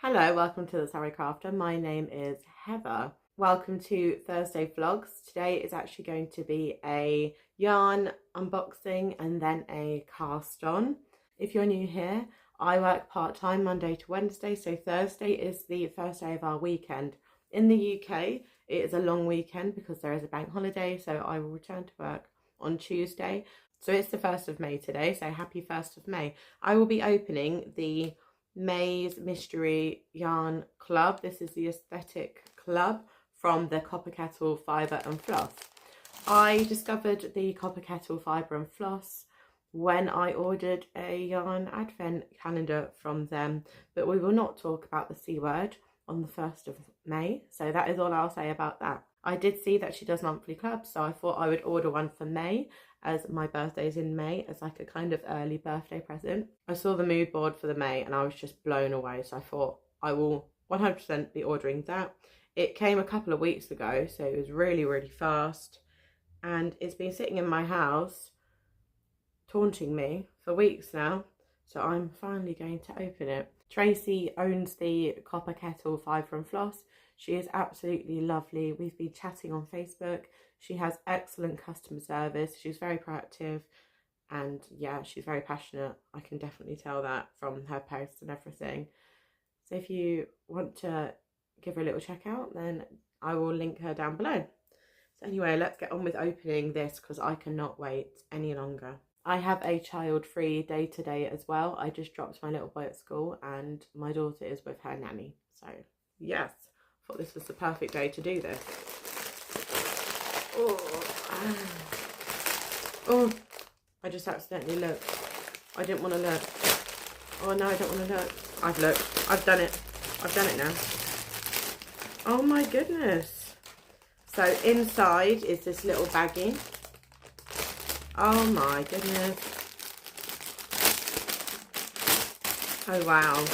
Hello, welcome to the Sari Crafter. My name is Heather. Welcome to Thursday vlogs. Today is actually going to be a yarn unboxing and then a cast on. If you're new here, I work part-time Monday to Wednesday, so Thursday is the first day of our weekend. In the UK, it is a long weekend because there is a bank holiday, so I will return to work on Tuesday. So it's the 1st of May today, so happy 1st of May. I will be opening the May's Mystery Yarn Club. This is the aesthetic club from the Copper Kettle Fibre and Floss. I discovered the Copper Kettle Fibre and Floss when I ordered a yarn advent calendar from them, but we will not talk about the C word on the 1st of May, so that is all I'll say about that. I did see that she does monthly clubs, so I thought I would order one for May, as my birthday's in May, as like a kind of early birthday present. I saw the mood board for the May and I was just blown away, so I thought I will 100% be ordering that. It came a couple of weeks ago, so it was really fast, and it's been sitting in my house taunting me for weeks now, so I'm finally going to open it. Tracy owns the Copper Kettle Fibre and Floss. She is absolutely lovely. We've been chatting on Facebook. She has excellent customer service. She's very proactive, and yeah, she's very passionate. I can definitely tell that from her posts and everything. So if you want to give her a little check out, then I will link her down below. So anyway, let's get on with opening this because I cannot wait any longer. I have a child-free day today as well. I just dropped my little boy at school and my daughter is with her nanny. So yes, I thought this was the perfect day to do this. Oh, I just accidentally looked. I didn't want to look. Oh no, I don't want to look. I've looked. I've done it. I've done it now. Oh my goodness. So inside is this little baggie. Oh my goodness. Oh wow.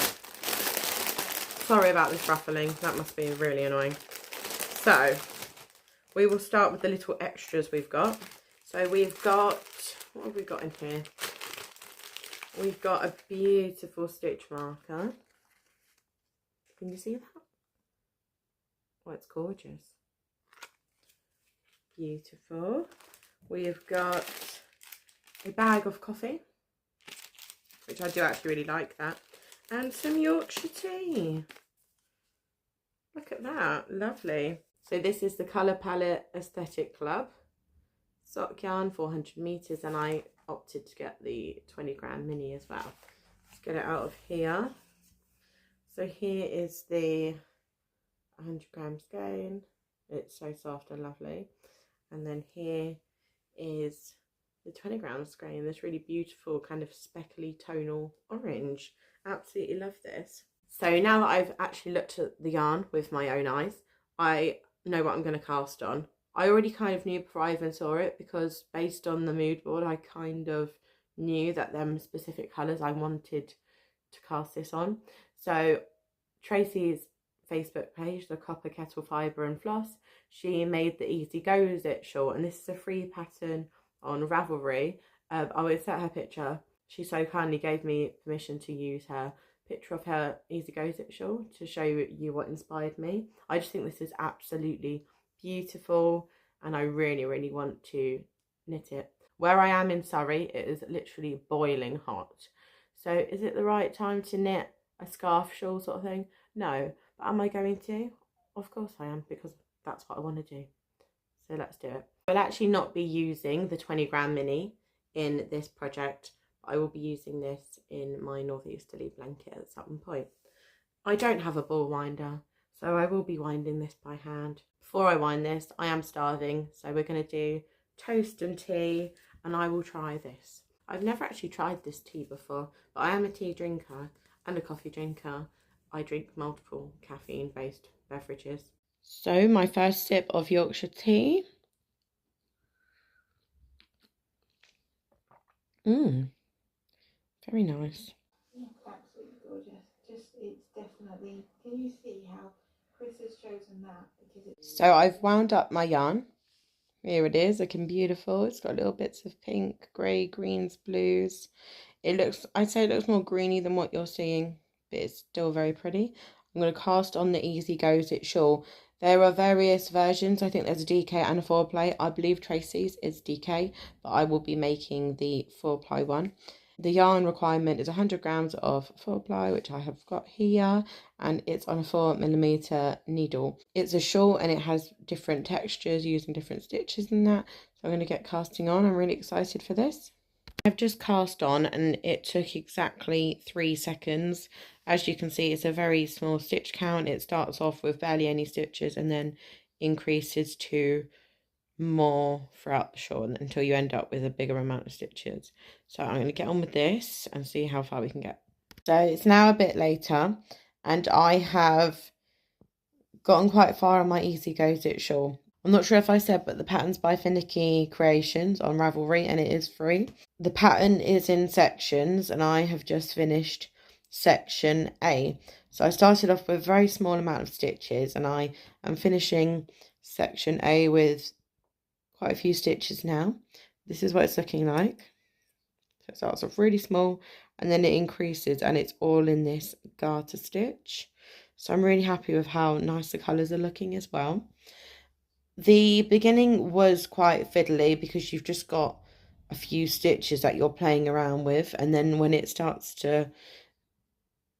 Sorry about this ruffling. That must be really annoying. So we will start with the little extras we've got. So we've got, what have we got in here? We've got a beautiful stitch marker. Can you see that? Oh, it's gorgeous. Beautiful. We've got a bag of coffee, which I do actually really like that, and some Yorkshire tea. Look at that, lovely. So this is the Colour Palette Aesthetic Club. Sock yarn, 400 meters, and I opted to get the 20-gram mini as well. Let's get it out of here. So here is the 100-gram skein. It's so soft and lovely. And then here is the 20-gram skein, this really beautiful kind of speckly tonal orange. Absolutely love this. So now that I've actually looked at the yarn with my own eyes, I know what I'm going to cast on. I already kind of knew before I even saw it, because based on the mood board I kind of knew that them specific colours I wanted to cast this on. So Tracy's Facebook page, the Copper Kettle Fibre and Floss, she made the Easy Go Zit shawl, and this is a free pattern on Ravelry. I will insert her picture. She so kindly gave me permission to use her picture of her Easy Go Zit shawl to show you what inspired me. I just think this is absolutely beautiful and I really want to knit it. Where I am in Surrey, it is literally boiling hot. So is it the right time to knit a scarf shawl sort of thing? No. But am I going to? Of course I am, because that's what I want to do. So let's do it. I'll actually not be using the 20-gram mini in this project. I will be using this in my northeasterly blanket at some point. I don't have a ball winder, so I will be winding this by hand. Before I wind this, I am starving, so we're going to do toast and tea, and I will try this. I've never actually tried this tea before, but I am a tea drinker and a coffee drinker. I drink multiple caffeine-based beverages. So my first sip of Yorkshire tea. Very nice. Absolutely gorgeous. It's definitely, can you see how Chris has chosen that? Because it's so I've wound up my yarn. Here it is, looking beautiful. It's got little bits of pink, grey, greens, blues. It looks, I'd say it looks more greeny than what you're seeing, but it's still very pretty. I'm going to cast on the Easy Goes It shawl. There are various versions. I think there's a DK and a 4-ply. I believe Tracy's is DK, but I will be making the 4-ply one. The yarn requirement is 100 grams of 4-ply, which I have got here, and it's on a 4mm needle. It's a shawl and it has different textures using different stitches and that. So I'm going to get casting on. I'm really excited for this. I've just cast on and it took exactly 3 seconds. As you can see, it's a very small stitch count. It starts off with barely any stitches and then increases to more throughout the shawl until you end up with a bigger amount of stitches. So I'm going to get on with this and see how far we can get. So it's now a bit later and I have gotten quite far on my Easy Goes It shawl. I'm not sure if I said, but the pattern's by Finicky Creations on Ravelry and it is free. The pattern is in sections and I have just finished section A. So I started off with a very small amount of stitches and I am finishing section A with quite a few stitches now. This is what it's looking like. So it starts off really small and then it increases and it's all in this garter stitch. So I'm really happy with how nice the colours are looking as well. The beginning was quite fiddly because you've just got a few stitches that you're playing around with, and then when it starts to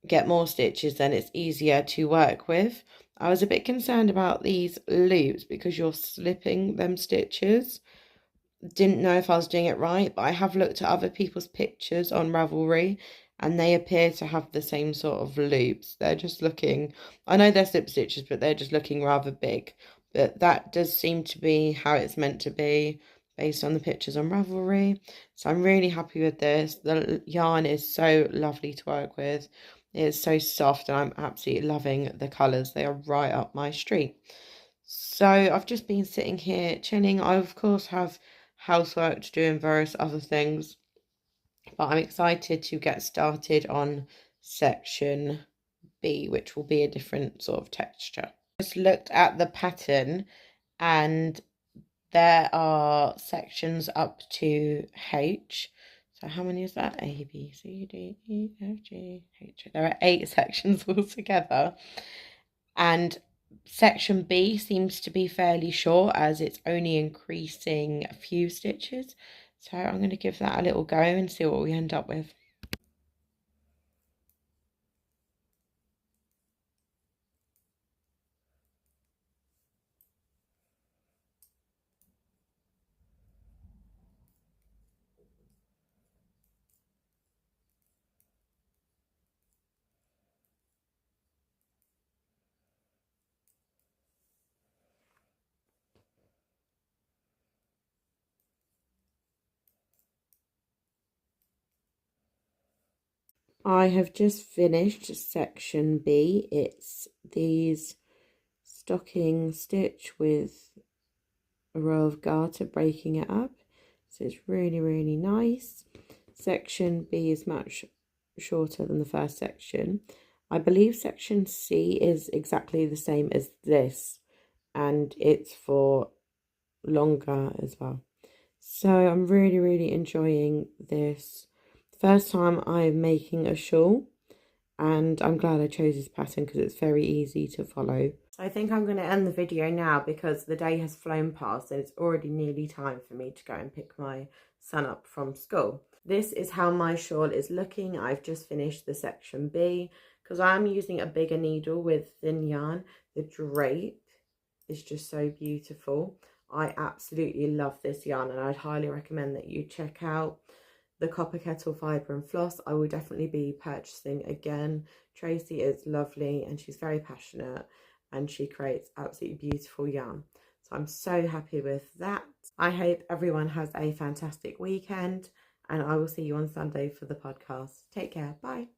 get more stitches then it's easier to work with. I was a bit concerned about these loops because you're slipping them stitches. Didn't know if I was doing it right, but I have looked at other people's pictures on Ravelry and they appear to have the same sort of loops. They're just looking, I know they're slip stitches, but they're just looking rather big. But that does seem to be how it's meant to be based on the pictures on Ravelry. So I'm really happy with this. The yarn is so lovely to work with. It's so soft and I'm absolutely loving the colours. They are right up my street. So I've just been sitting here chilling. I of course have housework to do and various other things, but I'm excited to get started on section B, which will be a different sort of texture. Just looked at the pattern and there are sections up to H. So how many is that? A, B, C, D, E, F, G, H. There are 8 sections altogether. And section B seems to be fairly short as it's only increasing a few stitches. So I'm going to give that a little go and see what we end up with. I have just finished section B. It's these stocking stitch with a row of garter breaking it up. So it's really, really nice. Section B is much shorter than the first section. I believe section C is exactly the same as this and it's for longer as well. So I'm really, really enjoying this. First time I'm making a shawl and I'm glad I chose this pattern because it's very easy to follow. So I think I'm going to end the video now because the day has flown past and it's already nearly time for me to go and pick my son up from school. This is how my shawl is looking. I've just finished the section B because I'm using a bigger needle with thin yarn. The drape is just so beautiful. I absolutely love this yarn and I'd highly recommend that you check out the Copper Kettle Fibre and Floss. I will definitely be purchasing again. Tracy is lovely and she's very passionate and she creates absolutely beautiful yarn. So I'm so happy with that. I hope everyone has a fantastic weekend and I will see you on Sunday for the podcast. Take care. Bye.